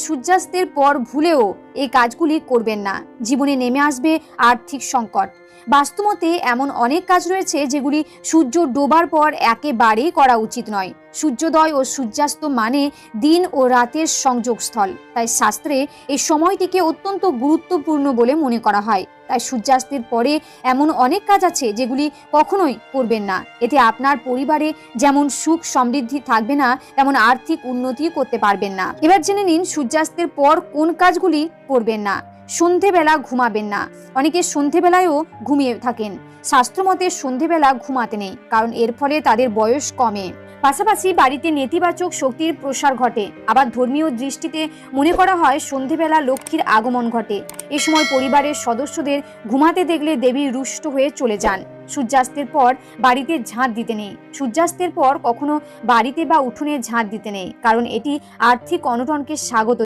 সূর্যাস্তের পর ভুলেও এই কাজগুলি করবেন না, জীবনে নেমে আসবে আর্থিক সংকট। বাস্তুমতে এমন অনেক কাজ রয়েছে যেগুলি সূর্য ডোবার পর একেবারেই করা উচিত নয়। সূর্যোদয় ও সূর্যাস্ত মানে দিন ও রাতের সংযোগস্থল, তাই শাস্ত্রে এই সময়টিকে অত্যন্ত গুরুত্বপূর্ণ বলে মনে করা হয়। তাই সূর্যাস্তের পরে এমন অনেক কাজ আছে যেগুলি কখনোই করবেন না। এতে আপনার পরিবারে যেমন সুখ সমৃদ্ধি থাকবে না, তেমন আর্থিক উন্নতি করতে পারবেন না। এবার জেনে নিন সূর্যাস্তের পর কোন কাজগুলি করবেন না। সন্ধেবেলা ঘুমাবেন না। অনেকে সন্ধেবেলায়ও ঘুমিয়ে থাকেন। শাস্ত্রমতে সন্ধেবেলা ঘুমাতে নেই, কারণ এর ফলে তাদের বয়স কমে। পাশাপাশি বাড়িতে নেতিবাচক শক্তির প্রসার ঘটে। আবার ধর্মীয় দৃষ্টিতে মনে করা হয় সন্ধেবেলা লক্ষ্মীর আগমন ঘটে। এ সময় পরিবারের সদস্যদের ঘুমাতে দেখলে দেবী রুষ্ট হয়ে চলে যান। সূর্যাস্তের পর বাড়িতে ঝাঁট দিতে নেই। সূর্যাস্তের পর কখনো বাড়িতে বা উঠোনে ঝাঁট দিতে নেই, কারণ এটি আর্থিক অনটনকে স্বাগত